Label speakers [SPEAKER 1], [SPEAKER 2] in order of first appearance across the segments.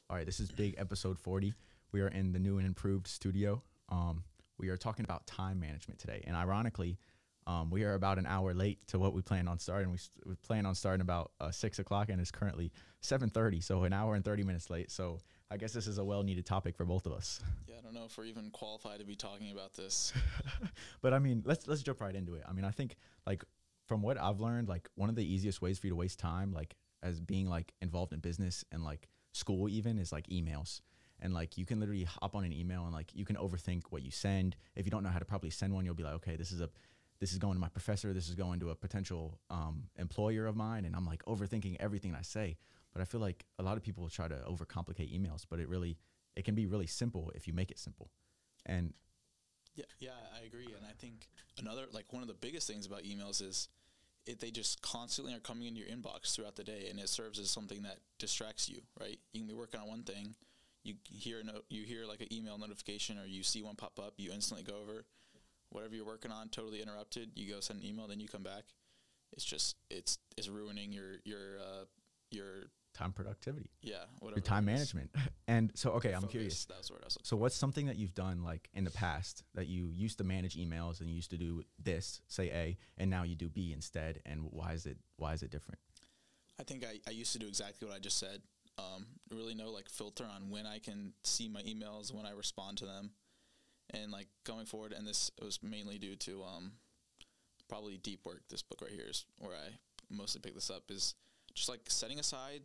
[SPEAKER 1] All right, this is big episode 40. We are in the new and improved studio. We are talking about time management today. And ironically, we are about an hour late to what we planned on starting. We plan on starting about 6 o'clock, and it's currently 7:30, so an hour and 30 minutes late. So I guess this is a well-needed topic for both of us.
[SPEAKER 2] Yeah, I don't know if we're even qualified to be talking about this.
[SPEAKER 1] But I mean, let's jump right into it. I mean, I think like from what I've learned, like one of the easiest ways for you to waste time, like as being like involved in business and like school even, is like emails. And like you can literally hop on an email and like you can overthink what you send. If you don't know how to properly send one, you'll be like, okay, this is going to my professor, this is going to a potential employer of mine, and I'm like overthinking everything I say. But I feel like a lot of people try to overcomplicate emails, but it can be really simple if you make it simple. And
[SPEAKER 2] Yeah, I agree. And I think one of the biggest things about emails is they just constantly are coming into your inbox throughout the day, and it serves as something that distracts you, right? You can be working on one thing, you hear like an email notification, or you see one pop up, you instantly go over whatever you're working on, totally interrupted. You go send an email, then you come back. It's just it's ruining your
[SPEAKER 1] time productivity.
[SPEAKER 2] Yeah, whatever.
[SPEAKER 1] Your time management. And so, okay, I'm curious.
[SPEAKER 2] That was the word I was looking
[SPEAKER 1] So
[SPEAKER 2] for.
[SPEAKER 1] what's something that you've done like in the past that you used to manage emails and you used to do this, say A, and now you do B instead? And why is it different?
[SPEAKER 2] I think I used to do exactly what I just said. Really no like filter on when I can see my emails, when I respond to them. And like going forward, and this was mainly due to probably deep work. This book right here is where I mostly picked this up, is just like setting aside,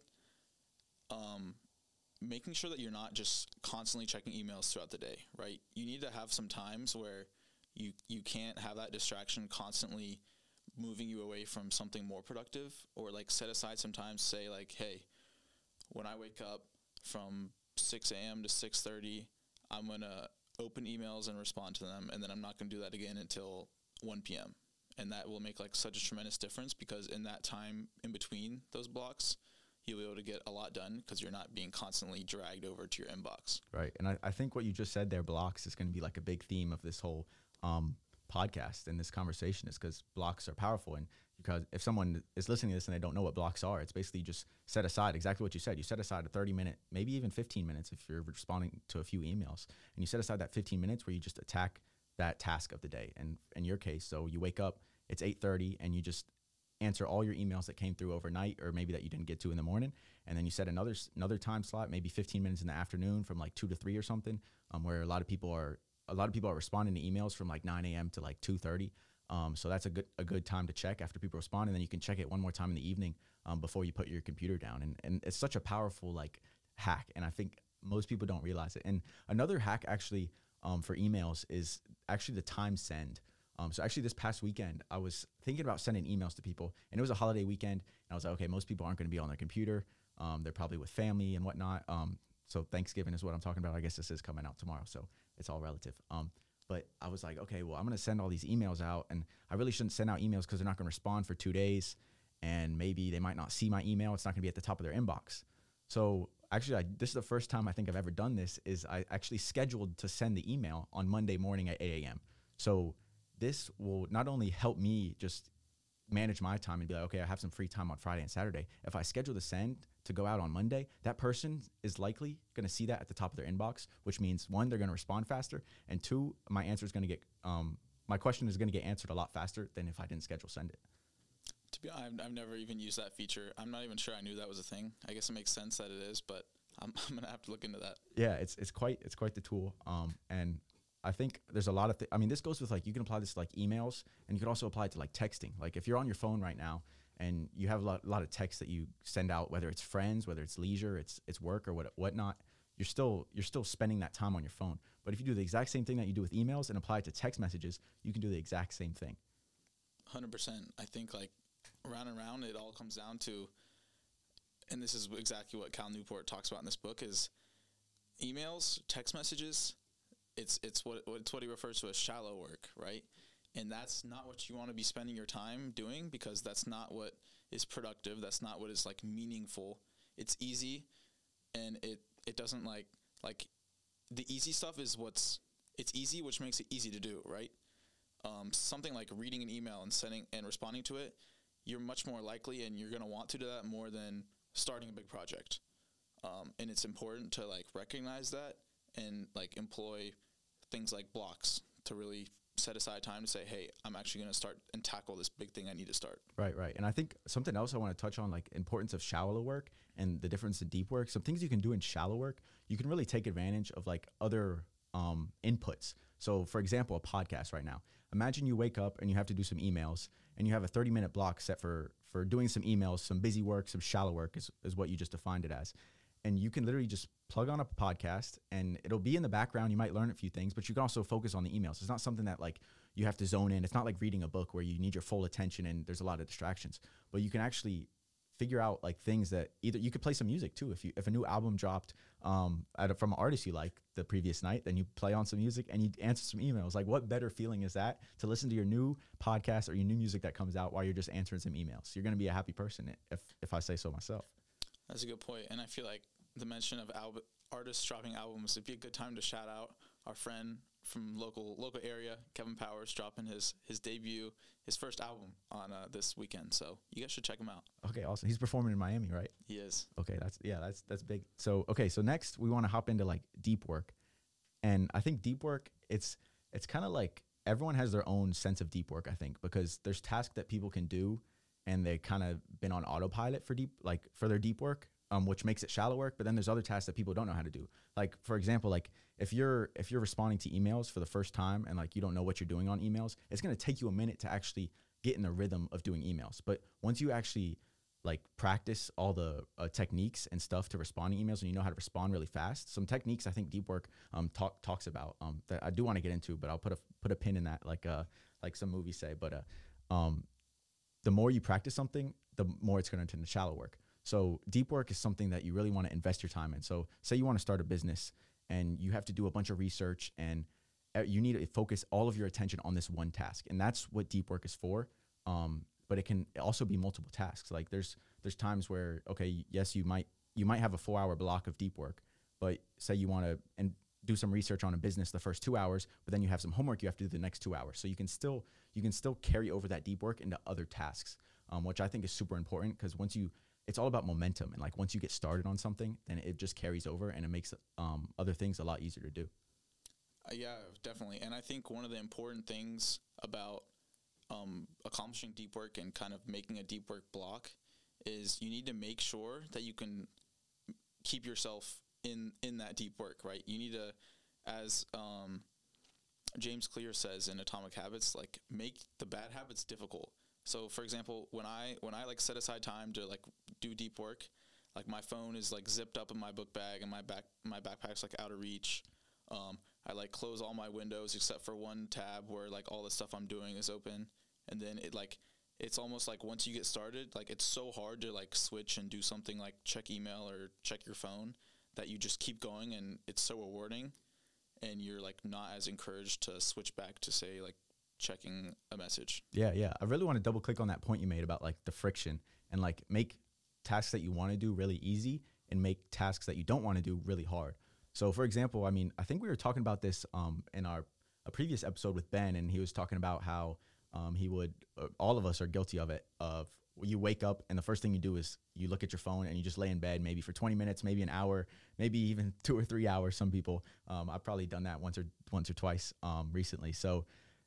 [SPEAKER 2] making sure that you're not just constantly checking emails throughout the day, right? You need to have some times where you can't have that distraction constantly moving you away from something more productive, or like set aside some time to say like, hey, when I wake up from 6 a.m. to 6:30, I'm going to open emails and respond to them, and then I'm not going to do that again until 1 p.m. And that will make like such a tremendous difference, because in that time in between those blocks, you'll be able to get a lot done because you're not being constantly dragged over to your inbox.
[SPEAKER 1] Right. And I think what you just said there, blocks, is going to be like a big theme of this whole podcast and this conversation, is because blocks are powerful. And because if someone is listening to this and they don't know what blocks are, it's basically just set aside exactly what you said. You set aside a 30-minute, maybe even 15 minutes if you're responding to a few emails. And you set aside that 15 minutes where you just attack that task of the day. And in your case, so you wake up, it's 8:30, and you just answer all your emails that came through overnight, or maybe that you didn't get to in the morning. And then you set another time slot, maybe 15 minutes in the afternoon from like 2 to 3 or something, where a lot of people are responding to emails from like 9 a.m. to like 2:30. So that's a good time to check after people respond, and then you can check it one more time in the evening before you put your computer down. And it's such a powerful like hack, and I think most people don't realize it. And another hack actually for emails is actually the time send. So actually this past weekend, I was thinking about sending emails to people, and it was a holiday weekend, and I was like, okay, most people aren't going to be on their computer. They're probably with family and whatnot. So Thanksgiving is what I'm talking about. I guess this is coming out tomorrow, so it's all relative. But I was like, okay, well, I'm going to send all these emails out, and I really shouldn't send out emails because they're not going to respond for 2 days, and maybe they might not see my email. It's not going to be at the top of their inbox. So actually, this is the first time I think I've ever done this, is I actually scheduled to send the email on Monday morning at 8 a.m. So this will not only help me just manage my time and be like, okay, I have some free time on Friday and Saturday. If I schedule the send to go out on Monday, that person is likely going to see that at the top of their inbox, which means 1, they're going to respond faster, and 2, my answer is going to get, my question is going to get answered a lot faster than if I didn't schedule send it.
[SPEAKER 2] To be honest, I've never even used that feature. I'm not even sure I knew that was a thing. I guess it makes sense that it is, but I'm going to have to look into that.
[SPEAKER 1] Yeah, it's quite the tool. And I think there's a lot of I mean, this goes with like, you can apply this to like emails, and you can also apply it to like texting. Like if you're on your phone right now and you have a lot of text that you send out, whether it's friends, whether it's leisure, it's work or whatnot, you're still spending that time on your phone. But if you do the exact same thing that you do with emails and apply it to text messages, you can do the exact same thing.
[SPEAKER 2] 100%. I think like round and round, it all comes down to, and this is exactly what Cal Newport talks about in this book, is emails, text messages. It's what he refers to as shallow work, right? And that's not what you want to be spending your time doing, because that's not what is productive. That's not what is like meaningful. It's easy, and it doesn't like the easy stuff is it's easy, which makes it easy to do, right? Something like reading an email and sending and responding to it, you're much more likely and you're going to want to do that more than starting a big project. And it's important to like recognize that and like employ things like blocks to really set aside time to say, hey, I'm actually going to start and tackle this big thing I need to start.
[SPEAKER 1] Right. And I think something else I want to touch on, like importance of shallow work and the difference in deep work. Some things you can do in shallow work, you can really take advantage of like other inputs. So for example, a podcast right now. Imagine you wake up and you have to do some emails and you have a 30-minute block set for doing some emails, some busy work, some shallow work is what you just defined it as. And you can literally just plug on a podcast and it'll be in the background. You might learn a few things, but you can also focus on the emails. It's not something that like you have to zone in. It's not like reading a book where you need your full attention and there's a lot of distractions, but you can actually figure out like things that either you could play some music too. If a new album dropped from an artist you like the previous night, then you play on some music and you answer some emails. Like what better feeling is that to listen to your new podcast or your new music that comes out while you're just answering some emails? You're going to be a happy person if I say so myself.
[SPEAKER 2] That's a good point. And I feel like the mention of artists dropping albums, it'd be a good time to shout out our friend from local area, Kevin Powers, dropping his debut, his first album on this weekend. So you guys should check him out.
[SPEAKER 1] Okay, awesome. He's performing in Miami, right?
[SPEAKER 2] He is.
[SPEAKER 1] Okay, that's big. So next we want to hop into like deep work. And I think deep work, it's kind of like everyone has their own sense of deep work, I think, because there's tasks that people can do and they kind of been on autopilot for their deep work, which makes it shallow work. But then there's other tasks that people don't know how to do. Like, for example, like if you're responding to emails for the first time and like you don't know what you're doing on emails, it's going to take you a minute to actually get in the rhythm of doing emails. But once you actually like practice all the techniques and stuff to respond to emails and you know how to respond really fast, some techniques I think deep work talks about that I do want to get into, but I'll put a pin in that like some movies say. But the more you practice something, the more it's going to turn into shallow work. So deep work is something that you really want to invest your time in. So say you want to start a business and you have to do a bunch of research and you need to focus all of your attention on this one task. And that's what deep work is for. But it can also be multiple tasks. Like there's times where, okay, yes, you might have a 4-hour block of deep work, but say you want to do some research on a business the first 2 hours, but then you have some homework you have to do the next 2 hours. So you can still carry over that deep work into other tasks, which I think is super important because it's all about momentum. And like once you get started on something, then it just carries over and it makes other things a lot easier to do.
[SPEAKER 2] Yeah, definitely. And I think one of the important things about accomplishing deep work and kind of making a deep work block is you need to make sure that you can keep yourself in that deep work, right? You need to, as James Clear says in Atomic Habits, like make the bad habits difficult. So for example, when I like set aside time to like do deep work, like my phone is like zipped up in my book bag and my backpack's like out of reach. I like close all my windows except for one tab where like all the stuff I'm doing is open. And then it's almost like once you get started, like it's so hard to like switch and do something like check email or check your phone that you just keep going and it's so rewarding and you're like not as encouraged to switch back to say like checking a message.
[SPEAKER 1] Yeah. I really want to double click on that point you made about like the friction and like make tasks that you want to do really easy and make tasks that you don't want to do really hard. So for example, I mean, I think we were talking about this in a previous episode with Ben, and he was talking about how all of us are guilty of it, of you wake up and the first thing you do is you look at your phone and you just lay in bed maybe for 20 minutes, maybe an hour, maybe even 2 or 3 hours. Some people, I've probably done that once or twice recently. So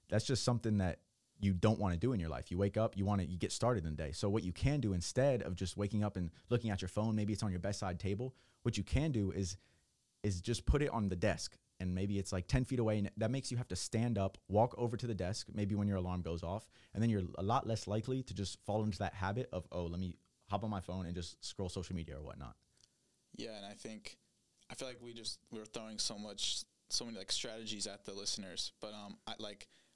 [SPEAKER 1] that's just something that you don't want to do in your life. You wake up, you get started in the day. So what you can do instead of just waking up and looking at your phone, maybe it's on your bedside table, what you can do is just put it on the desk. And maybe it's like 10 feet away, and that makes you have to stand up, walk over to the desk, maybe when your alarm goes off, and then you're a lot less likely to just fall into that habit of, oh, let me hop on my phone and just scroll social media or whatnot.
[SPEAKER 2] Yeah, and I feel like we're throwing so many like strategies at the listeners, but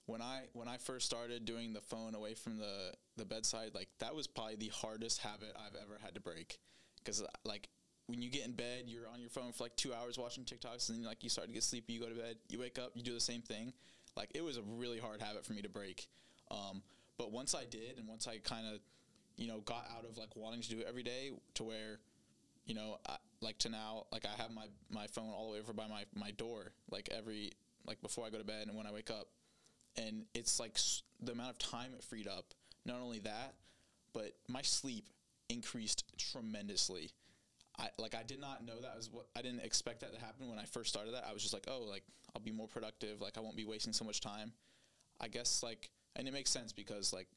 [SPEAKER 2] when I first started doing the phone away from the bedside, like that was probably the hardest habit I've ever had to break, because like when you get in bed, you're on your phone for like 2 hours watching TikToks, and then like you start to get sleepy, you go to bed, you wake up, you do the same thing. Like it was a really hard habit for me to break. But once I did, and once I kind of, got out of like wanting to do it every day to where, to now, like I have my phone all the way over by my door, like before I go to bed and when I wake up. And it's like the amount of time it freed up. Not only that, but my sleep increased tremendously. I did not know that was what, I didn't expect that to happen when I first started that. I was just like, oh, like I'll be more productive. Like I won't be wasting so much time. I guess like, and it makes sense because like,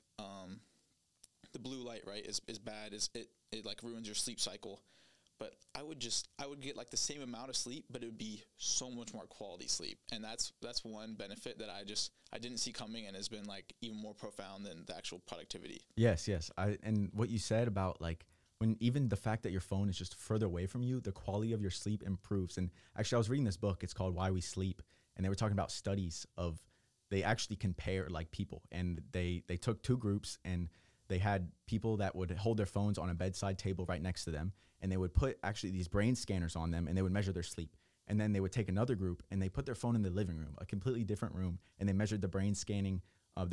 [SPEAKER 2] the blue light, right, is bad. It like ruins your sleep cycle. But I would get like the same amount of sleep, but it would be so much more quality sleep. And that's one benefit that I didn't see coming and has been like even more profound than the actual productivity.
[SPEAKER 1] Yes. And what you said about like, when even the fact that your phone is just further away from you, the quality of your sleep improves. And actually I was reading this book, it's called Why We Sleep. And they were talking about studies of, they actually compare like people, and they took two groups, and they had people that would hold their phones on a bedside table right next to them, and they would put actually these brain scanners on them, and they would measure their sleep. And then they would take another group and they put their phone in the living room, a completely different room, and they measured the brain scans of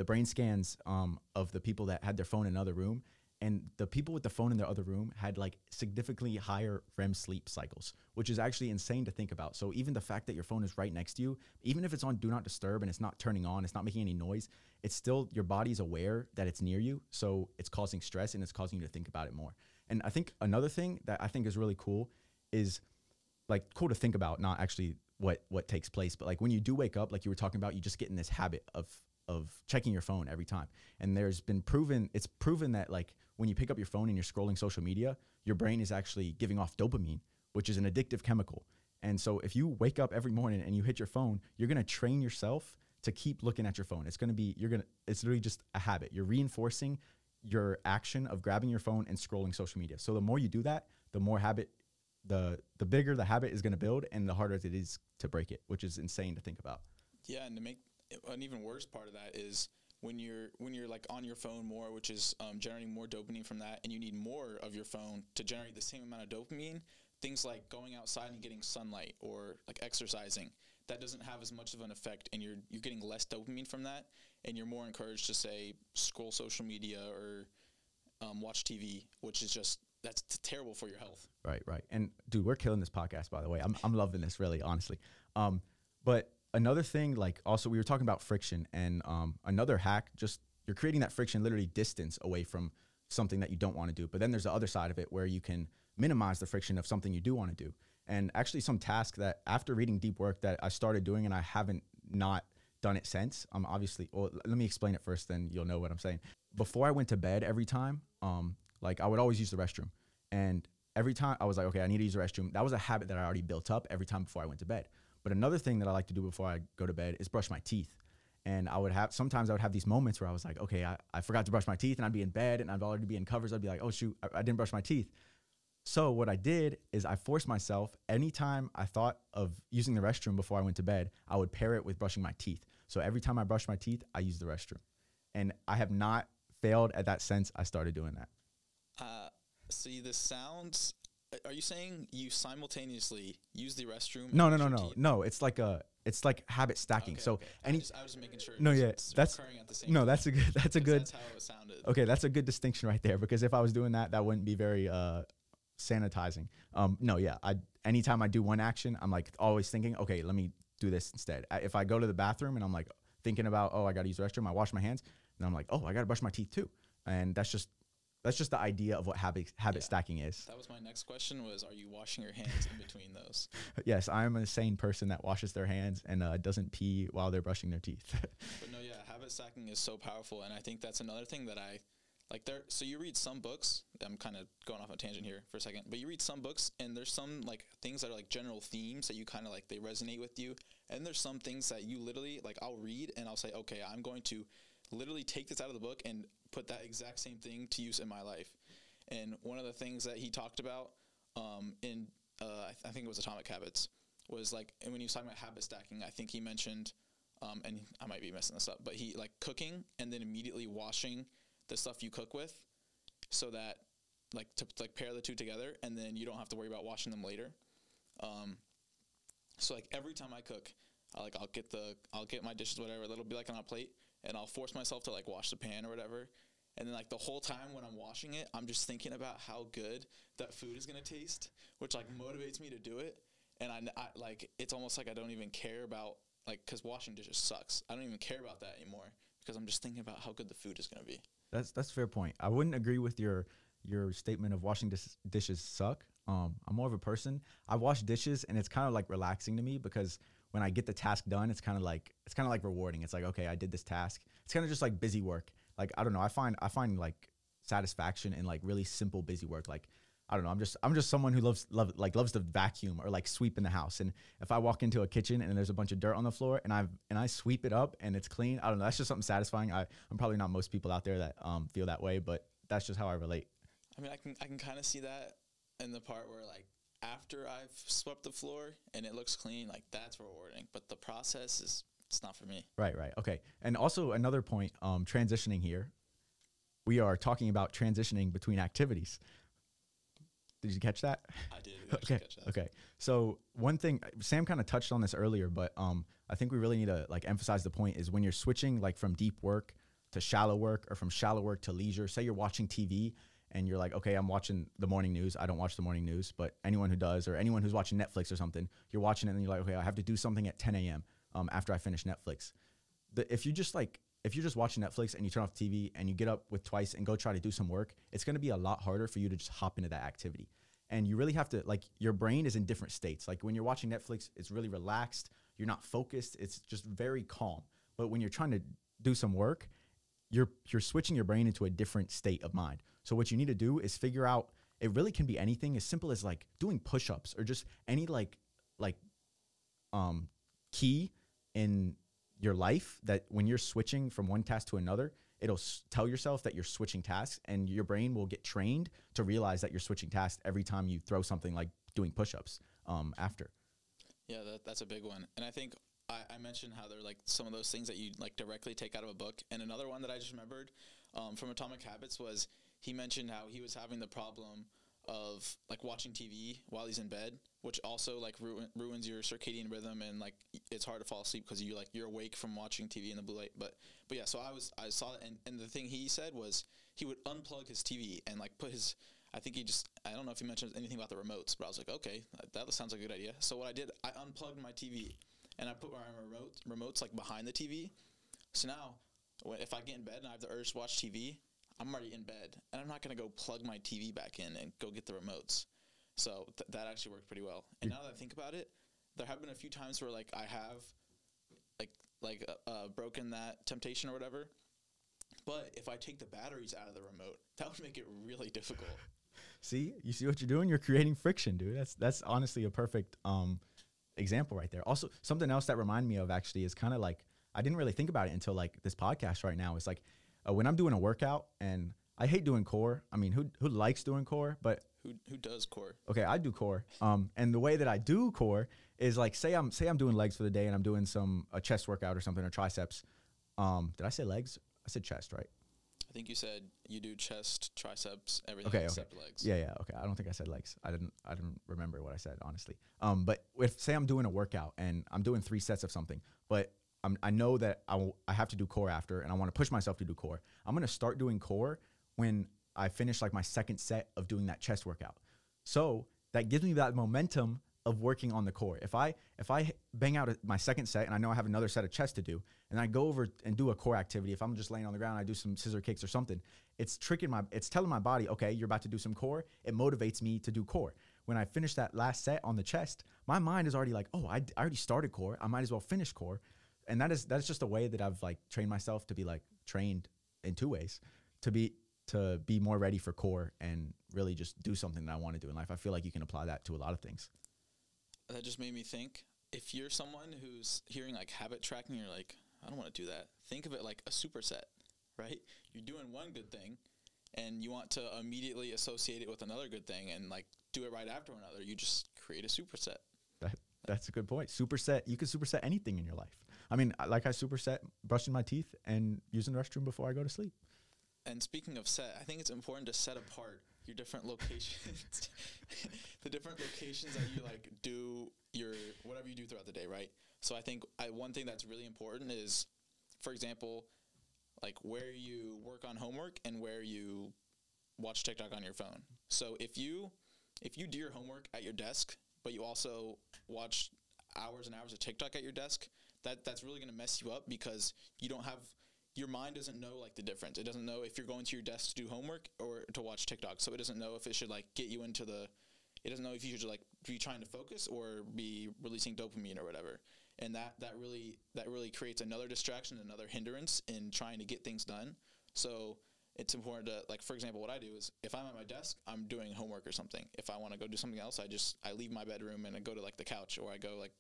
[SPEAKER 1] the people that had their phone in another room. And the people with the phone in their other room had like significantly higher REM sleep cycles, which is actually insane to think about. So even the fact that your phone is right next to you, even if it's on do not disturb and it's not turning on, it's not making any noise, it's still, your body's aware that it's near you. So it's causing stress and it's causing you to think about it more. And I think another thing that I think is really cool is like cool to think about, not actually what takes place, but like when you do wake up, like you were talking about, you just get in this habit of checking your phone every time. And it's proven that like when you pick up your phone and you're scrolling social media, your brain is actually giving off dopamine, which is an addictive chemical. And so if you wake up every morning and you hit your phone, you're going to train yourself to keep looking at your phone. It's literally just a habit. You're reinforcing your action of grabbing your phone and scrolling social media. So the more you do that, the more habit, the bigger the habit is going to build, and the harder it is to break it, which is insane to think about.
[SPEAKER 2] Yeah. And to make an even worse part of that is when you're like on your phone more, which is generating more dopamine from that, and you need more of your phone to generate the same amount of dopamine, things like going outside and getting sunlight or like exercising, that doesn't have as much of an effect, and you're getting less dopamine from that, and you're more encouraged to say scroll social media or watch TV, which is just, that's terrible for your health.
[SPEAKER 1] Right. And dude, we're killing this podcast, by the way. I'm loving this, really, honestly. But another thing, like also we were talking about friction, and another hack, just you're creating that friction, literally distance away from something that you don't want to do. But then there's the other side of it where you can minimize the friction of something you do want to do. And actually some task that after reading deep work that I started doing, and I haven't not done it since, obviously, well, let me explain it first, then you'll know what I'm saying. Before I went to bed every time, like I would always use the restroom. And every time I was like, okay, I need to use the restroom. That was a habit that I already built up every time before I went to bed. But another thing that I like to do before I go to bed is brush my teeth. And sometimes I would have these moments where I was like, okay, I forgot to brush my teeth, and I'd be in bed and I'd already be in covers. I'd be like, oh shoot, I didn't brush my teeth. So what I did is I forced myself, anytime I thought of using the restroom before I went to bed, I would pair it with brushing my teeth. So every time I brush my teeth, I use the restroom. And I have not failed at that since I started doing that.
[SPEAKER 2] See, this sounds, are you saying you simultaneously use the restroom?
[SPEAKER 1] No, it's like habit stacking.
[SPEAKER 2] Okay,
[SPEAKER 1] so
[SPEAKER 2] okay. I was making sure
[SPEAKER 1] that's
[SPEAKER 2] occurring at the same time.
[SPEAKER 1] that's a good
[SPEAKER 2] That's how it sounded.
[SPEAKER 1] Okay, that's a good distinction right there, because if I was doing that, that wouldn't be very sanitizing. Anytime I do one action, I'm like always thinking, okay, let me do this instead. If I go to the bathroom and I'm like thinking about, oh, I got to use the restroom, I wash my hands, and I'm like, oh, I got to brush my teeth too. And that's just the idea of what habit stacking is.
[SPEAKER 2] That was my next question, was, are you washing your hands in between those?
[SPEAKER 1] Yes, I'm a sane person that washes their hands and doesn't pee while they're brushing their teeth.
[SPEAKER 2] But no, yeah, habit stacking is so powerful. And I think that's another thing that I like there. So you read some books, I'm kind of going off a tangent here for a second, but you read some books and there's some like things that are like general themes that you kind of like, they resonate with you. And there's some things that you literally like, I'll read and I'll say, okay, I'm going to literally take this out of the book and put that exact same thing to use in my life. And one of the things that he talked about I think it was Atomic Habits, was like, and when he was talking about habit stacking, I think he mentioned, and I might be messing this up, but he like cooking and then immediately washing the stuff you cook with, so that like to like pair the two together, and then you don't have to worry about washing them later. So like every time I cook, I'll get my dishes, whatever, it'll be like on a plate, and I'll force myself to like wash the pan or whatever. And then like the whole time when I'm washing it, I'm just thinking about how good that food is going to taste, which like motivates me to do it. And I like, it's almost like I don't even care about like, cause washing dishes sucks. I don't even care about that anymore because I'm just thinking about how good the food is going to be.
[SPEAKER 1] That's a fair point. I wouldn't agree with your statement of washing dishes suck. I'm more of a person. I wash dishes, and it's kind of like relaxing to me because when I get the task done, it's kind of like rewarding. It's like, okay, I did this task. It's kind of just like busy work. Like, I don't know. I find like satisfaction in like really simple busy work. Like, I don't know. I'm just someone who loves to vacuum or like sweep in the house. And if I walk into a kitchen and there's a bunch of dirt on the floor and I sweep it up and it's clean, I don't know. That's just something satisfying. I'm probably not most people out there that feel that way, but that's just how I relate.
[SPEAKER 2] I mean, I can kind of see that in the part where like after I've swept the floor and it looks clean, like that's rewarding. But the process it's not for me.
[SPEAKER 1] Right. Okay. And also another point, transitioning here. We are talking about transitioning between activities. Did you catch that?
[SPEAKER 2] I did actually catch that.
[SPEAKER 1] Okay. So one thing, Sam kind of touched on this earlier, but I think we really need to like emphasize the point is when you're switching like from deep work to shallow work or from shallow work to leisure. Say you're watching TV and you're like, okay, I'm watching the morning news. I don't watch the morning news, but anyone who does, or anyone who's watching Netflix or something, you're watching it and you're like, okay, I have to do something at 10 a.m. After I finish Netflix. If you're just watching Netflix and you turn off the TV and you get up with twice and go try to do some work, it's going to be a lot harder for you to just hop into that activity. And you really have to, like, your brain is in different states. Like when you're watching Netflix, it's really relaxed. You're not focused. It's just very calm. But when you're trying to do some work, you're switching your brain into a different state of mind. So what you need to do is figure out, it really can be anything as simple as like doing push-ups or just any key in your life that when you're switching from one task to another, it'll tell yourself that you're switching tasks and your brain will get trained to realize that you're switching tasks every time you throw something like doing push-ups after.
[SPEAKER 2] Yeah, that's a big one. And I think I mentioned how they're like some of those things that you like directly take out of a book. And another one that I just remembered from Atomic Habits was he mentioned how he was having the problem of like watching TV while he's in bed, which also like ruins your circadian rhythm, and like it's hard to fall asleep because you're awake from watching TV in the blue light. But yeah, so I saw it, and the thing he said was he would unplug his TV and like put his, I don't know if he mentioned anything about the remotes, but I was like, okay, that sounds like a good idea. So what I did, I unplugged my TV and I put my remotes like behind the TV. So now if I get in bed and I have the urge to watch TV, I'm already in bed, and I'm not going to go plug my TV back in and go get the remotes. So that actually worked pretty well. And now that I think about it, there have been a few times where like I have broken that temptation or whatever. But if I take the batteries out of the remote, that would make it really difficult.
[SPEAKER 1] See, you see what you're doing? You're creating friction, dude. That's honestly a perfect example right there. Also, something else that reminded me of actually is kind of like, I didn't really think about it until like this podcast right now. It's like, when I'm doing a workout, and I hate doing core. I mean, who likes doing core? But
[SPEAKER 2] who does core?
[SPEAKER 1] Okay, I do core. And the way that I do core is like, say I'm doing legs for the day, and I'm doing a chest workout or something, or triceps. Did I say legs? I said chest, right?
[SPEAKER 2] I think you said you do chest, triceps, everything except legs.
[SPEAKER 1] Yeah. Okay, I don't think I said legs. I didn't remember what I said, honestly. But say I'm doing a workout and I'm doing 3 sets of something, but I know that I have to do core after, and I want to push myself to do core. I'm going to start doing core when I finish like my second set of doing that chest workout. So that gives me that momentum of working on the core. If I bang out my second set and I know I have another set of chest to do, and I go over and do a core activity, if I'm just laying on the ground, I do some scissor kicks or something, it's telling my body, okay, you're about to do some core. It motivates me to do core. When I finish that last set on the chest, my mind is already like, oh, I already started core. I might as well finish core. And that's just a way that I've like trained myself to be like trained in 2 ways to be more ready for core and really just do something that I want to do in life. I feel like you can apply that to a lot of things.
[SPEAKER 2] That just made me think, if you're someone who's hearing like habit tracking, you're like, I don't want to do that. Think of it like a superset, right? You're doing one good thing and you want to immediately associate it with another good thing and like do it right after another. You just create a superset.
[SPEAKER 1] That's a good point. Superset, you can superset anything in your life. I mean, like I superset brushing my teeth and using the restroom before I go to sleep.
[SPEAKER 2] And speaking of set, I think it's important to set apart your different locations, the different locations that you like do your whatever you do throughout the day, right? So I think one thing that's really important is, for example, like where you work on homework and where you watch TikTok on your phone. So if you do your homework at your desk, but you also watch hours and hours of TikTok at your desk, that's really going to mess you up because your mind doesn't know like the difference. It doesn't know if you're going to your desk to do homework or to watch TikTok. So it doesn't know if it should like get you into the it doesn't know if you should like be trying to focus or be releasing dopamine or whatever. And that really creates another distraction, another hindrance in trying to get things done. So it's important to, like, for example, what I do is if I'm at my desk, I'm doing homework or something. If I want to go do something else, I leave my bedroom and I go to like the couch, or I go like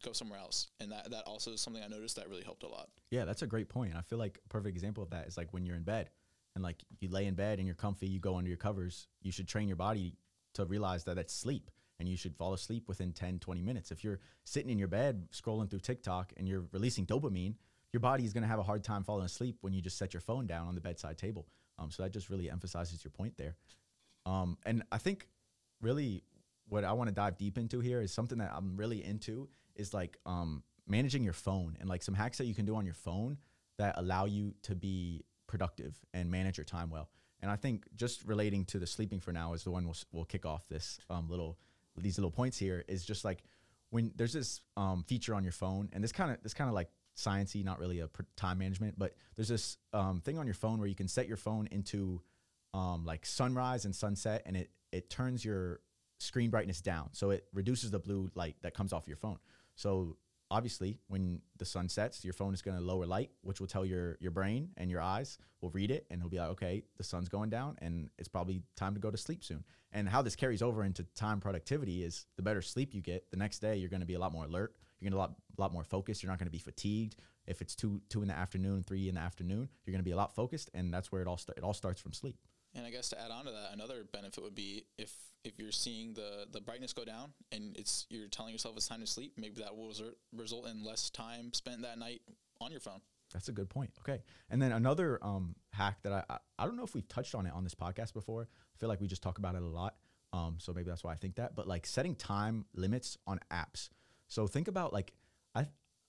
[SPEAKER 2] go somewhere else. And that also is something I noticed that really helped a lot.
[SPEAKER 1] Yeah, that's a great point. I feel like a perfect example of that is like when you're in bed and like you lay in bed and you're comfy, you go under your covers, you should train your body to realize that it's sleep, and you should fall asleep within 10, 20 minutes. If you're sitting in your bed scrolling through TikTok and you're releasing dopamine, your body is going to have a hard time falling asleep when you just set your phone down on the bedside table. So that just really emphasizes your point there. And I think really what I want to dive deep into here is something that I'm really into is like managing your phone, and like some hacks that you can do on your phone that allow you to be productive and manage your time well. And I think just relating to the sleeping for now is the one we'll kick off this these little points here, is just like when there's this feature on your phone, and this kind of like sciencey, not really a time management, but there's this thing on your phone where you can set your phone into like sunrise and sunset, and it turns your screen brightness down, so it reduces the blue light that comes off your phone. So obviously when the sun sets, your phone is going to lower light, which will tell your brain and your eyes will read it, and it'll be like, okay, the sun's going down and it's probably time to go to sleep soon. And how this carries over into time productivity is the better sleep you get, the next day you're going to be a lot more alert. You're going to be a lot more focused. You're not going to be fatigued. If it's 2 in the afternoon, 3 in the afternoon, you're going to be a lot focused, and that's where it all starts from sleep.
[SPEAKER 2] And I guess to add on to that, another benefit would be if you're seeing the brightness go down and you're telling yourself it's time to sleep, maybe that will result in less time spent that night on your phone.
[SPEAKER 1] That's a good point. Okay. And then another hack that I don't know if we've touched on it on this podcast before. I feel like we just talk about it a lot. So maybe that's why I think that. But like setting time limits on apps. So think about like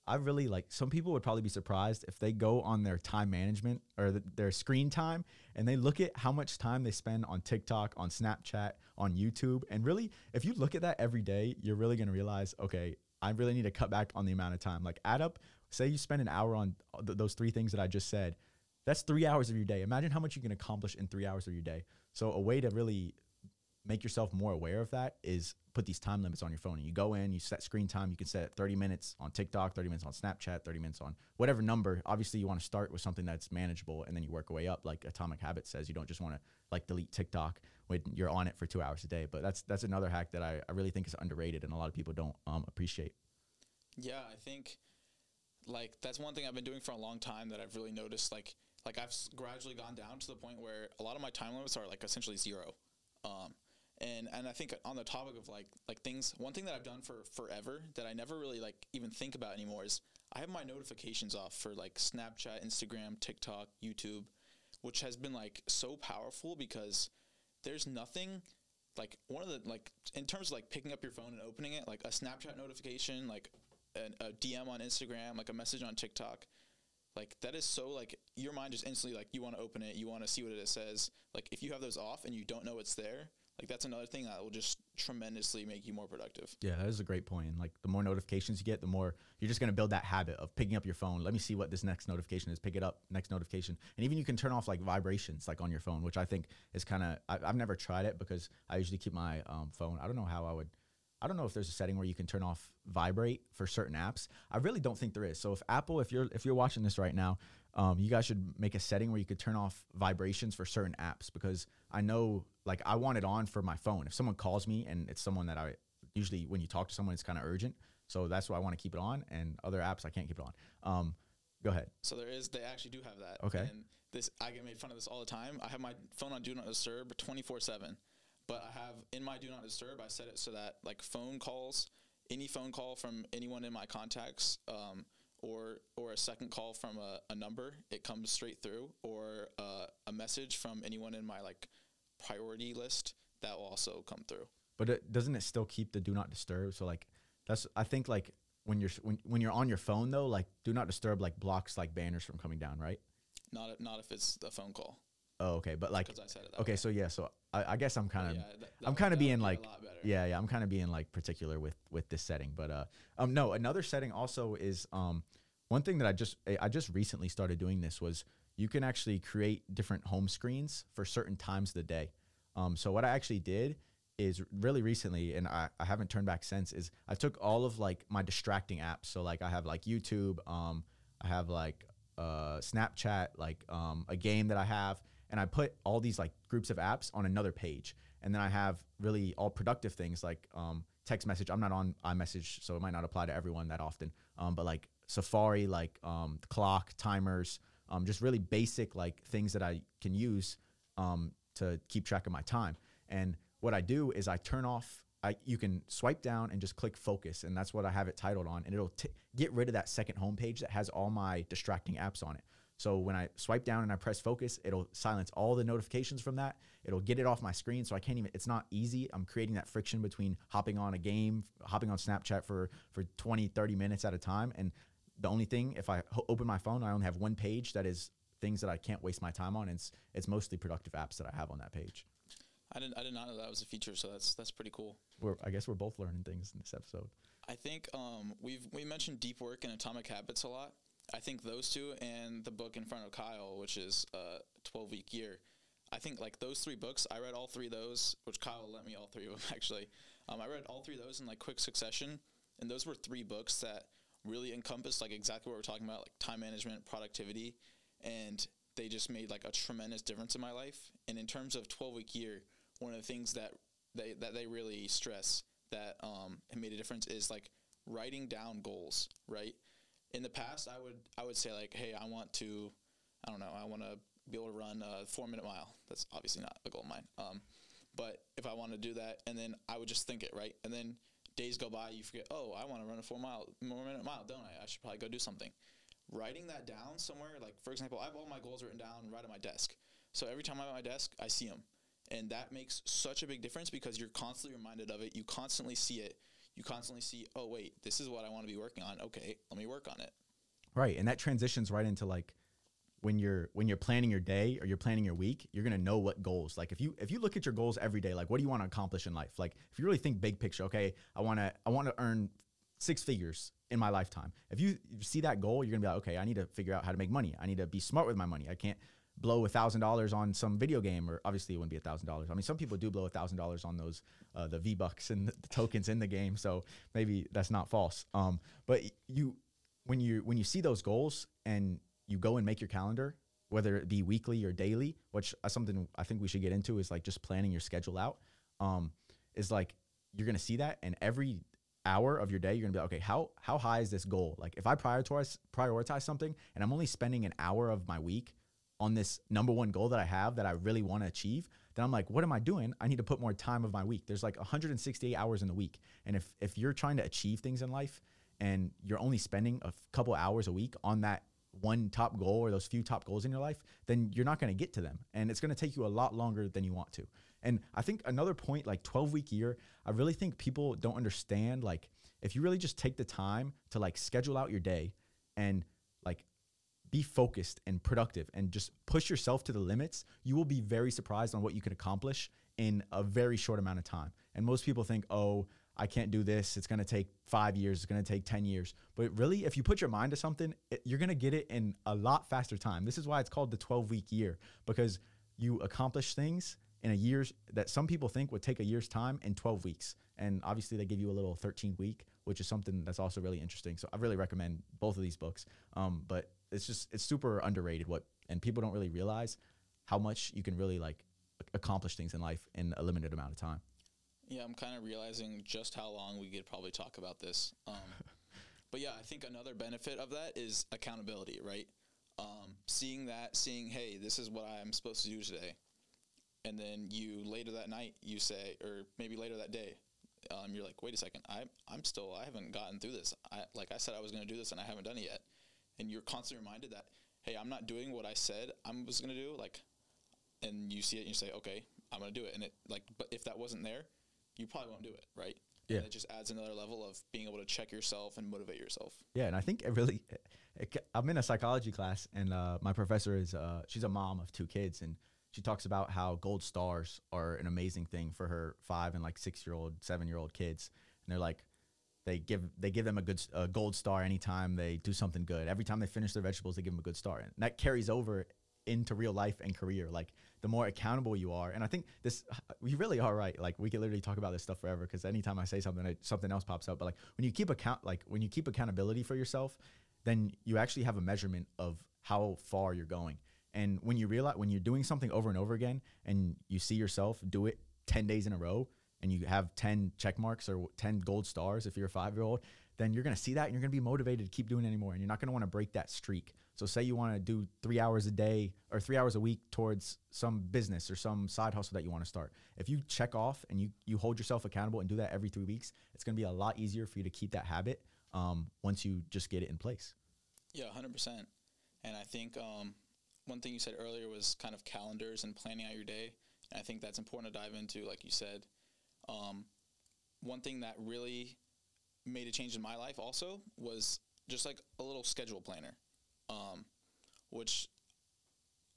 [SPEAKER 1] I really like, some people would probably be surprised if they go on their time management or their screen time and they look at how much time they spend on TikTok, on Snapchat, on YouTube. And really, if you look at that every day, you're really going to realize, okay, I really need to cut back on the amount of time. Like add up, say you spend an hour on those 3 things that I just said. That's 3 hours of your day. Imagine how much you can accomplish in 3 hours of your day. So a way to really make yourself more aware of that is put these time limits on your phone. And you go in, you set screen time. You can set 30 minutes on TikTok, 30 minutes on Snapchat, 30 minutes on whatever number. Obviously, you want to start with something that's manageable, and then you work your way up. Like Atomic Habits says, you don't just want to like delete TikTok when you're on it for 2 hours a day. But that's another hack that I really think is underrated and a lot of people don't appreciate.
[SPEAKER 2] Yeah, I think like that's one thing I've been doing for a long time that I've really noticed. Like I've gradually gone down to the point where a lot of my time limits are like essentially 0. And I think on the topic of like things, one thing that I've done for forever that I never really like even think about anymore is I have my notifications off for like Snapchat, Instagram, TikTok, YouTube, which has been like so powerful because there's nothing like one of the, like in terms of like picking up your phone and opening it, like a Snapchat notification, like a DM on Instagram, like a message on TikTok. Like that is so like your mind just instantly like you want to open it, you want to see what it says. Like if you have those off and you don't know it's there, like that's another thing that will just tremendously make you more productive.
[SPEAKER 1] Yeah, that is a great point. And like the more notifications you get, the more you're just going to build that habit of picking up your phone. Let me see what this next notification is. Pick it up, next notification. And even you can turn off like vibrations like on your phone, which I think is kind of, I've never tried it because I usually keep my phone. I don't know if there's a setting where you can turn off vibrate for certain apps. I really don't think there is. So if Apple, if you're watching this right now, you guys should make a setting where you could turn off vibrations for certain apps, because I know like I want it on for my phone. If someone calls me and it's someone that I usually, when you talk to someone, it's kind of urgent. So that's why I want to keep it on, and other apps I can't keep it on. Go ahead.
[SPEAKER 2] So they actually do have that.
[SPEAKER 1] Okay.
[SPEAKER 2] And I get made fun of this all the time. I have my phone on Do Not Disturb 24/7. But I have in my Do Not Disturb, I set it so that like phone calls, any phone call from anyone in my contacts, or a second call from a number, it comes straight through, or a message from anyone in my like priority list, that will also come through.
[SPEAKER 1] But doesn't it still keep the Do Not Disturb? So like I think like when you're on your phone though, like Do Not Disturb like blocks like banners from coming down, right?
[SPEAKER 2] Not if it's a phone call.
[SPEAKER 1] Oh, okay. But like,
[SPEAKER 2] because I said it that
[SPEAKER 1] okay,
[SPEAKER 2] way.
[SPEAKER 1] So yeah, so I guess I'm kind of,
[SPEAKER 2] yeah,
[SPEAKER 1] I'm kind of being like,
[SPEAKER 2] a lot better.
[SPEAKER 1] yeah, I'm kind of being like particular with this setting. But no, another setting also is one thing that I just recently started doing this was you can actually create different home screens for certain times of the day. So what I actually did is really recently, and I haven't turned back since, is I took all of like my distracting apps. So like I have like YouTube, I have like Snapchat, like a game that I have, and I put all these like groups of apps on another page. And then I have really all productive things like text message. I'm not on iMessage, so it might not apply to everyone that often. But like Safari, like clock, timers, just really basic like things that I can use to keep track of my time. And what I do is I turn off, you can swipe down and just click focus, and that's what I have it titled on, and it'll get rid of that second homepage that has all my distracting apps on it. So when I swipe down and I press focus, it'll silence all the notifications from that. It'll get it off my screen, so I can't even, it's not easy. I'm creating that friction between hopping on a game, hopping on Snapchat for 20, 30 minutes at a time. And the only thing, if I open my phone, I only have one page that is things that I can't waste my time on. It's mostly productive apps that I have on that page.
[SPEAKER 2] I did not know that was a feature, so that's pretty cool.
[SPEAKER 1] I guess we're both learning things in this episode.
[SPEAKER 2] I think we mentioned Deep Work and Atomic Habits a lot. I think those two and the book in front of Kyle, which is 12-Week Year. I think like those three books, I read all three of those, which Kyle lent me all three of them actually. I read all three of those in like quick succession, and those were three books that really encompassed like exactly what we're talking about, like time management, productivity, and they just made like a tremendous difference in my life. And in terms of 12-Week Year, one of the things that they really stress that made a difference is like writing down goals, right? In the past, I would say like, hey, I want to be able to run a 4-minute mile. That's obviously not a goal of mine. But if I want to do that, and then I would just think it, right? And then days go by, you forget, oh, I want to run a 4-minute mile, don't I? I should probably go do something. Writing that down somewhere, like for example, I have all my goals written down right on my desk. So every time I'm at my desk, I see them. And that makes such a big difference because you're constantly reminded of it. You constantly see it. You constantly see, oh, wait, this is what I want to be working on. Okay, let me work on it. Right.
[SPEAKER 1] And that transitions right into like when you're planning your day or you're planning your week, you're going to know what goals. Like if you look at your goals every day, like what do you want to accomplish in life? Like if you really think big picture, okay, I want to earn 6 figures in my lifetime. If you see that goal, you're going to be like, okay, I need to figure out how to make money. I need to be smart with my money. I can't blow $1,000 on some video game, or obviously it wouldn't be $1,000. I mean, some people do blow $1,000 on those the V-Bucks and the tokens in the game, so maybe that's not false. But when you see those goals and you go and make your calendar, whether it be weekly or daily, which is something I think we should get into, is like just planning your schedule out. Is like you're gonna see that, and every hour of your day you're gonna be like, okay, how high is this goal? Like if I prioritize something and I'm only spending an hour of my week on this number one goal that I have that I really want to achieve, then I'm like, what am I doing? I need to put more time of my week. There's like 168 hours in the week. And if you're trying to achieve things in life and you're only spending a couple hours a week on that one top goal or those few top goals in your life, then you're not going to get to them. And it's going to take you a lot longer than you want to. And I think another point, like 12-week year, I really think people don't understand, like if you really just take the time to like schedule out your day and like be focused and productive and just push yourself to the limits, you will be very surprised on what you can accomplish in a very short amount of time. And most people think, oh, I can't do this. It's going to take 5 years. It's going to take 10 years. But really, if you put your mind to something, you're going to get it in a lot faster time. This is why it's called the 12-week year, because you accomplish things in a year that some people think would take a year's time in 12 weeks. And obviously they give you a little 13-week, which is something that's also really interesting. So I really recommend both of these books. But it's super underrated and people don't really realize how much you can really like accomplish things in life in a limited amount of time.
[SPEAKER 2] Yeah, I'm kind of realizing just how long we could probably talk about this. But yeah, I think another benefit of that is accountability, right? Seeing, hey, this is what I'm supposed to do today. And then you later that night, you say, or maybe later that day, you're like, wait a second, I haven't gotten through this. I said I was going to do this and I haven't done it yet. And you're constantly reminded that, hey, I'm not doing what I said I was going to do. And you see it and you say, okay, I'm going to do it. And but if that wasn't there, you probably won't do it. Right. Yeah. And it just adds another level of being able to check yourself and motivate yourself.
[SPEAKER 1] Yeah. And I think I'm in a psychology class, and my professor she's a mom of 2 kids, and she talks about how gold stars are an amazing thing for her 5 and 6-year-old, 7-year-old kids. And they're like, they give them a gold star anytime they do something good. Every time they finish their vegetables, they give them a good star. And that carries over into real life and career. Like the more accountable you are, and I think this, we really are right. Like we could literally talk about this stuff forever, because anytime I say something, something else pops up. But like when you keep accountability for yourself, then you actually have a measurement of how far you're going. And when you realize, when you're doing something over and over again, and you see yourself do it 10 days in a row, and you have 10 check marks or 10 gold stars if you're a 5-year-old, then you're going to see that and you're going to be motivated to keep doing it anymore. And you're not going to want to break that streak. So say you want to do 3 hours a day or 3 hours a week towards some business or some side hustle that you want to start. If you check off and you hold yourself accountable and do that every 3 weeks, it's going to be a lot easier for you to keep that habit once you just get it in place.
[SPEAKER 2] Yeah, 100%. And I think one thing you said earlier was kind of calendars and planning out your day. And I think that's important to dive into, like you said. One thing that really made a change in my life also was just like a little schedule planner, which,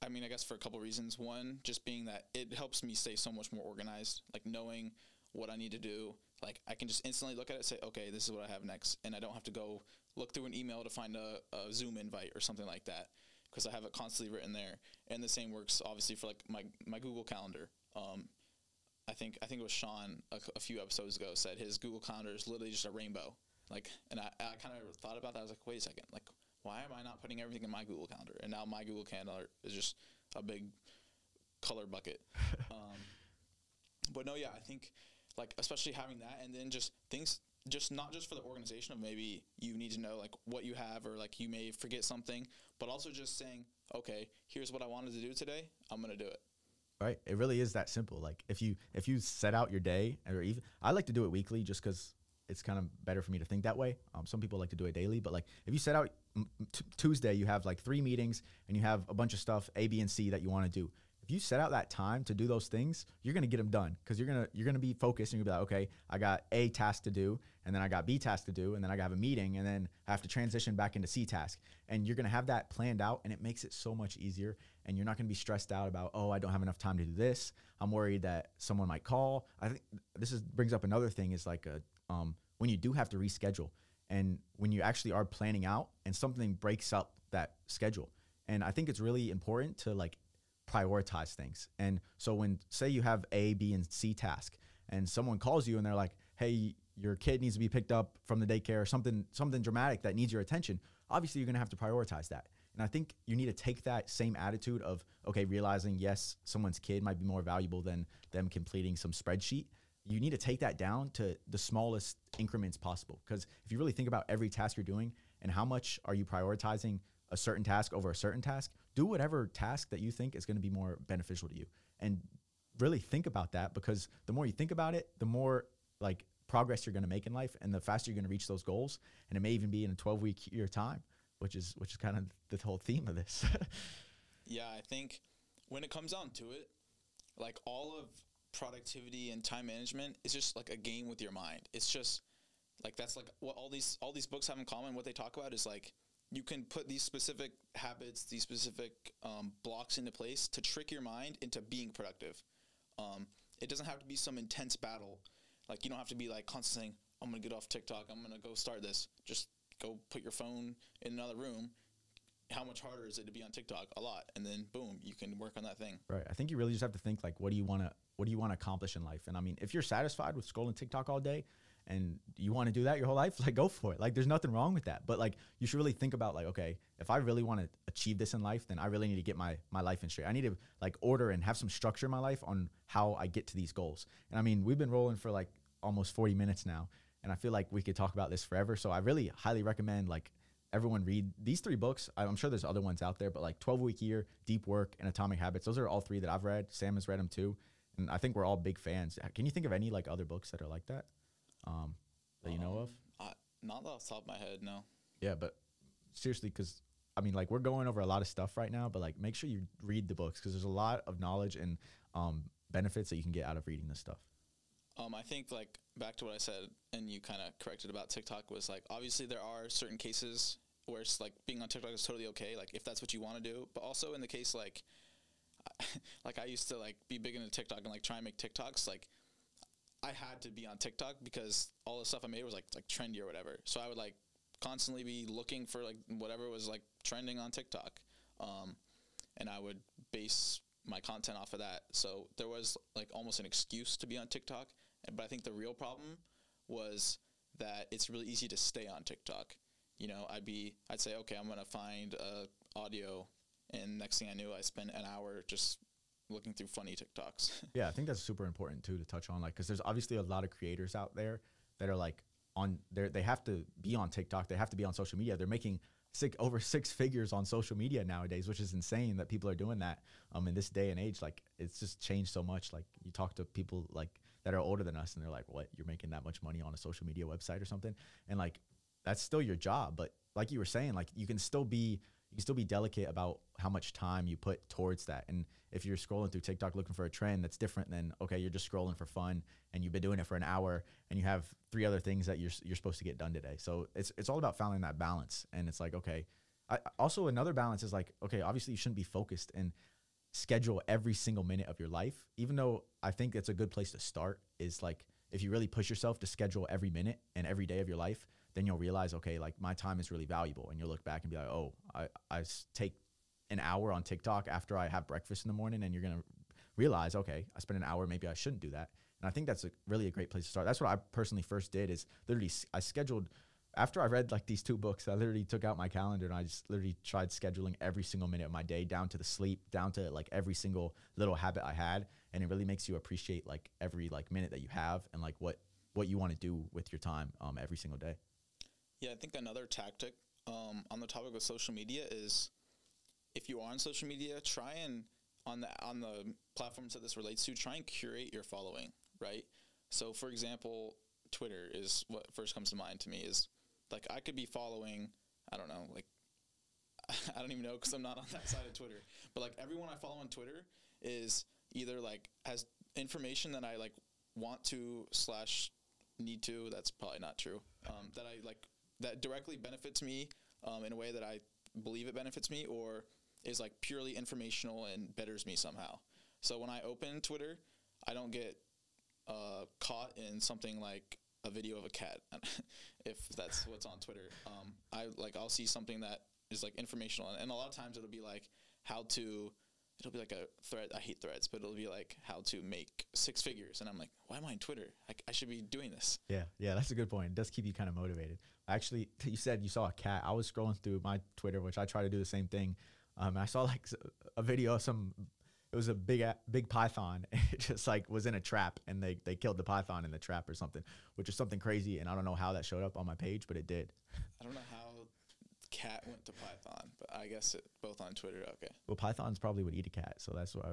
[SPEAKER 2] I mean, I guess for a couple of reasons. One, just being that it helps me stay so much more organized, like knowing what I need to do. Like I can just instantly look at it and say, okay, this is what I have next. And I don't have to go look through an email to find a Zoom invite or something like that, because I have it constantly written there. And the same works obviously for like my Google Calendar. I think it was Sean a few episodes ago said his Google Calendar is literally just a rainbow. Like, and I kind of thought about that. I was like, wait a second, like, why am I not putting everything in my Google Calendar? And now my Google Calendar is just a big color bucket. But no, yeah, I think like, especially having that, and then just things, just not just for the organization of maybe you need to know like what you have, or like you may forget something, but also just saying, okay, here's what I wanted to do today. I'm going to do it.
[SPEAKER 1] Right. It really is that simple. Like if you set out your day, or even I like to do it weekly just because it's kind of better for me to think that way. Some people like to do it daily, but like if you set out Tuesday, you have like 3 meetings and you have a bunch of stuff A, B, and C that you want to do. If you set out that time to do those things, you're going to get them done, because you're going to be focused, and you'll be like, okay, I got A task to do, and then I got B task to do, and then I got a meeting, and then I have to transition back into C task. And you're going to have that planned out, and it makes it so much easier. And you're not going to be stressed out about, oh, I don't have enough time to do this. I'm worried that someone might call. I think this brings up another thing, is like when you do have to reschedule, and when you actually are planning out and something breaks up that schedule. And I think it's really important to like prioritize things. And so when, say you have A, B, and C task, and someone calls you and they're like, hey, your kid needs to be picked up from the daycare, or something dramatic that needs your attention, obviously you're going to have to prioritize that. And I think you need to take that same attitude of, okay, realizing, yes, someone's kid might be more valuable than them completing some spreadsheet. You need to take that down to the smallest increments possible. Because if you really think about every task you're doing and how much are you prioritizing a certain task over a certain task, do whatever task that you think is going to be more beneficial to you. And really think about that, because the more you think about it, the more like progress you're going to make in life, and the faster you're going to reach those goals. And it may even be in a 12-week year time, which is kind of the whole theme of this.
[SPEAKER 2] Yeah, I think when it comes down to it, like all of productivity and time management is just like a game with your mind. It's just like, that's like what all these books have in common. What they talk about is like, you can put these specific habits, these specific blocks into place to trick your mind into being productive. It doesn't have to be some intense battle. Like, you don't have to be like constantly saying, I'm going to get off TikTok, I'm going to go start this. Just go put your phone in another room. How much harder is it to be on TikTok? A lot. And then boom, you can work on that thing.
[SPEAKER 1] Right. I think you really just have to think like, what do you want to accomplish in life? And I mean, if you're satisfied with scrolling TikTok all day and you want to do that your whole life, like, go for it. Like, there's nothing wrong with that. But like, you should really think about like, okay, if I really want to achieve this in life, then I really need to get my life in straight. I need to like order and have some structure in my life on how I get to these goals. And I mean, we've been rolling for like almost 40 minutes now, and I feel like we could talk about this forever. So I really highly recommend like everyone read these 3 books. I'm sure there's other ones out there, but like 12-Week Year, Deep Work, and Atomic Habits. Those are all 3 that I've read. Sam has read them too. And I think we're all big fans. Can you think of any like other books that are like that? That you know of?
[SPEAKER 2] Not off the top of my head, no.
[SPEAKER 1] Yeah, but seriously, because I mean, like, we're going over a lot of stuff right now, but like, make sure you read the books, because there's a lot of knowledge and benefits that you can get out of reading this stuff.
[SPEAKER 2] I think like back to what I said, and you kind of corrected about TikTok, was like, obviously there are certain cases where it's like being on TikTok is totally okay, like if that's what you want to do. But also in the case like I used to like be big into TikTok and like try and make TikToks. Like, I had to be on TikTok because all the stuff I made was like trendy or whatever. So I would like constantly be looking for like whatever was like trending on TikTok. and I would base my content off of that. So there was like almost an excuse to be on TikTok. But I think the real problem was that it's really easy to stay on TikTok. You know, I'd say, okay, I'm going to find audio, and next thing I knew, I spent an hour just looking through funny TikToks.
[SPEAKER 1] Yeah, I think that's super important too to touch on, like, because there's obviously a lot of creators out there that are like they have to be on TikTok, they have to be on social media. They're making over six figures on social media nowadays, which is insane that people are doing that in this day and age. Like, it's just changed so much. Like, you talk to people like that are older than us, and they're like, what, you're making that much money on a social media website or something? And like, that's still your job. But like you were saying, like, you can still be delicate about how much time you put towards that. And if you're scrolling through TikTok looking for a trend, that's different than, okay, you're just scrolling for fun and you've been doing it for an hour and you have 3 other things that you're supposed to get done today. So it's all about finding that balance. And it's like, okay, also another balance is like, okay, obviously you shouldn't be focused and schedule every single minute of your life, even though I think it's a good place to start. Is like, if you really push yourself to schedule every minute and every day of your life, then you'll realize, okay, like, my time is really valuable. And you'll look back and be like, oh, I take an hour on TikTok after I have breakfast in the morning, and you're going to realize, okay, I spent an hour, maybe I shouldn't do that. And I think that's really a great place to start. That's what I personally first did, is literally I scheduled, after I read like these 2 books, I literally took out my calendar and I just literally tried scheduling every single minute of my day, down to the sleep, down to like every single little habit I had. And it really makes you appreciate like every like minute that you have, and like what you want to do with your time every single day.
[SPEAKER 2] Yeah, I think another tactic on the topic of social media is, if you are on social media, try and on the platforms that this relates to, try and curate your following, right? So, for example, Twitter is what first comes to mind to me. Is like, I could be following, I don't know, like, I don't even know because I'm not on that side of Twitter, but like, everyone I follow on Twitter is either like has information that I like want to / need to, that's probably not true, that I like, that directly benefits me in a way that I believe it benefits me, or is like purely informational and betters me somehow. So when I open Twitter, I don't get caught in something like a video of a cat, if that's what's on Twitter. I'll see something that is like informational, and a lot of times it'll be like it'll be like a thread. I hate threads, but it'll be like how to make 6 figures. And I'm like, why am I on Twitter? I should be doing this.
[SPEAKER 1] Yeah, that's a good point. It does keep you kind of motivated. Actually, you said you saw a cat. I was scrolling through my Twitter, which I try to do the same thing. I saw like a video of it was a big python. It just like was in a trap, and they killed the python in the trap or something, which is something crazy. And I don't know how that showed up on my page, but it did.
[SPEAKER 2] I don't know how cat went to python, but I guess it both on Twitter. Okay.
[SPEAKER 1] Well, pythons probably would eat a cat, so that's what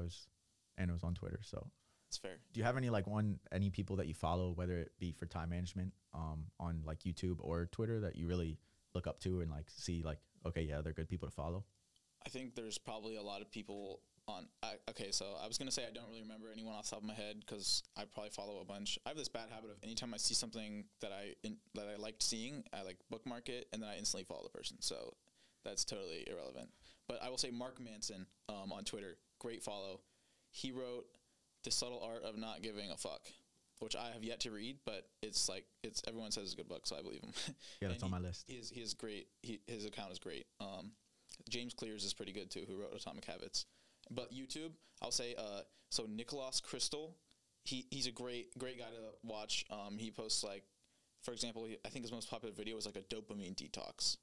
[SPEAKER 1] and it was on Twitter. So
[SPEAKER 2] that's fair.
[SPEAKER 1] Do you have any people that you follow, whether it be for time management, on like YouTube or Twitter, that you really look up to and like see like, okay, yeah, they're good people to follow?
[SPEAKER 2] I think there's probably a lot of people on. Okay, so I was gonna say I don't really remember anyone off the top of my head because I probably follow a bunch. I have this bad habit of anytime I see something that I liked seeing, I like bookmark it and then I instantly follow the person. So that's totally irrelevant. But I will say Mark Manson on Twitter, great follow. He wrote The Subtle Art of Not Giving a Fuck, which I have yet to read, but it's everyone says it's a good book, so I believe him.
[SPEAKER 1] Yeah, that's on my list.
[SPEAKER 2] He is great. His account is great. James Clears is pretty good too, who wrote Atomic Habits. But YouTube, I'll say, so Nicholas Crystal, he's a great guy to watch. He posts like, for example, I think his most popular video was like a dopamine detox,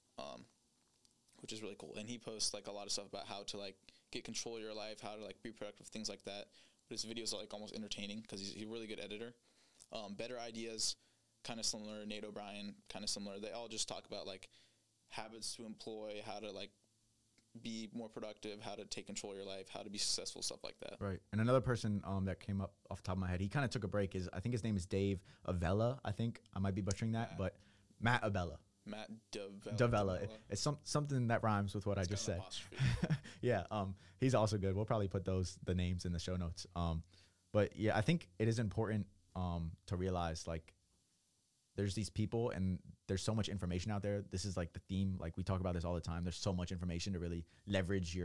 [SPEAKER 2] which is really cool. And he posts like a lot of stuff about how to like get control of your life, how to like be productive, things like that. But his videos are like almost entertaining because he's a really good editor. Better Ideas, kind of similar. Nate O'Brien, kind of similar. They all just talk about like habits to employ, how to like be more productive, how to take control of your life, how to be successful, stuff like that.
[SPEAKER 1] Right. And another person that came up off the top of my head, he kind of took a break, I think his name is Dave Avella. I think I might be butchering that, but Matt Avella.
[SPEAKER 2] Matt
[SPEAKER 1] Davella. It's something that rhymes with what I just said. Yeah. He's also good. We'll probably put the names in the show notes. But yeah, I think it is important to realize like there's these people and there's so much information out there. This is like the theme. Like we talk about this all the time. There's so much information to really leverage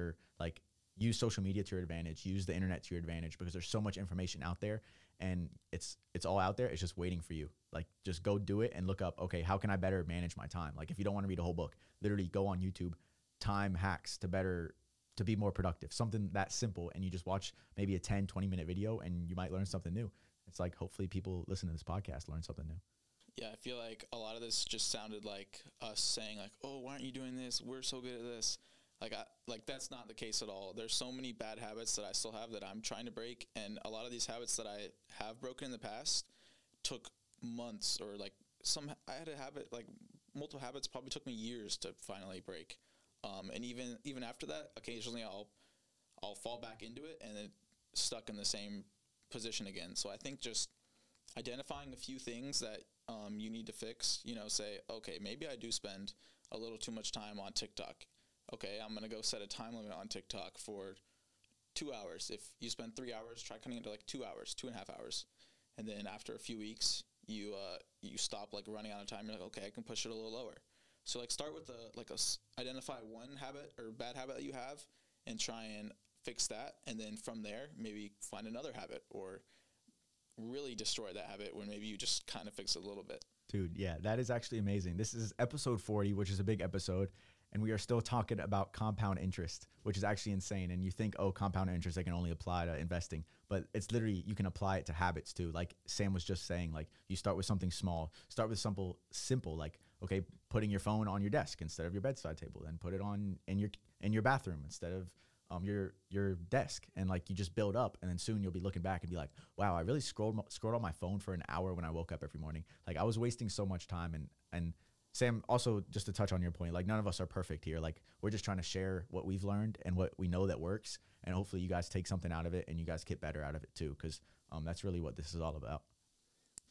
[SPEAKER 1] use social media to your advantage, use the internet to your advantage, because there's so much information out there and it's all out there. It's just waiting for you. Like just go do it and look up, okay, how can I better manage my time? Like if you don't want to read a whole book, literally go on YouTube, time hacks to better to be more productive, something that simple. And you just watch maybe a 10-20 minute video and you might learn something new. It's like, hopefully people listen to this podcast learn something new.
[SPEAKER 2] Yeah, I feel like a lot of this just sounded like us saying like, oh, why aren't you doing this? We're so good at this. Like that's not the case at all. There's so many bad habits that I still have that I'm trying to break. And a lot of these habits that I have broken in the past took months, or like I had a habit, like multiple habits probably took me years to finally break. And even after that, occasionally I'll fall back into it and then stuck in the same position again. So I think just identifying a few things that you need to fix, say, okay, maybe I do spend a little too much time on TikTok. Okay, I'm going to go set a time limit on TikTok for 2 hours. If you spend 3 hours, try cutting it to like 2 hours, 2.5 hours. And then after a few weeks, you stop like running out of time. You're like, okay, I can push it a little lower. So like start with identify one habit or bad habit that you have and try and fix that. And then from there, maybe find another habit or really destroy that habit when maybe you just kind of fix it a little bit.
[SPEAKER 1] Dude, yeah, that is actually amazing. This is episode 40, which is a big episode. And we are still talking about compound interest, which is actually insane. And you think, oh, compound interest, I can only apply to investing. But it's literally, you can apply it to habits too. Like Sam was just saying, like you start with something small, start with simple, like, okay, putting your phone on your desk instead of your bedside table, then put it on in your bathroom instead of your desk. And like you just build up, and then soon you'll be looking back and be like, wow, I really scrolled on my phone for an hour when I woke up every morning. Like I was wasting so much time. And Sam, also just to touch on your point, like none of us are perfect here. Like we're just trying to share what we've learned and what we know that works. And hopefully you guys take something out of it and you guys get better out of it too. Cause that's really what this is all about.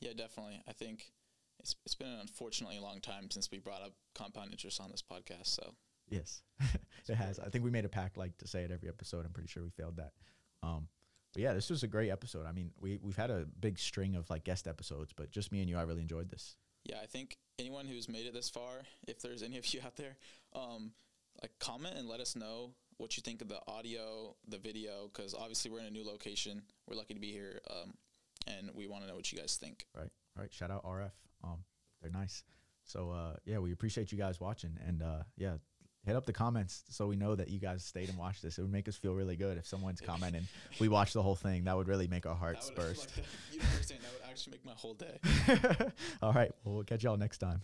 [SPEAKER 2] Yeah, definitely. I think it's been an unfortunately long time since we brought up compound interest on this podcast. So
[SPEAKER 1] yes, it has. I think we made a pact like to say it every episode. I'm pretty sure we failed that. But yeah, this was a great episode. I mean, we've had a big string of like guest episodes, but just me and you, I really enjoyed this.
[SPEAKER 2] Yeah, I think anyone who's made it this far, if there's any of you out there, like comment and let us know what you think of the audio, the video, because obviously we're in a new location. We're lucky to be here, and we want to know what you guys think.
[SPEAKER 1] Right. Shout out RF. They're nice. So yeah, we appreciate you guys watching, and yeah, hit up the comments so we know that you guys stayed and watched this. It would make us feel really good if someone's commenting. We watched the whole thing. That would really make our hearts burst.
[SPEAKER 2] You don't understand. That would actually make my whole day.
[SPEAKER 1] All right. Well, we'll catch y'all next time.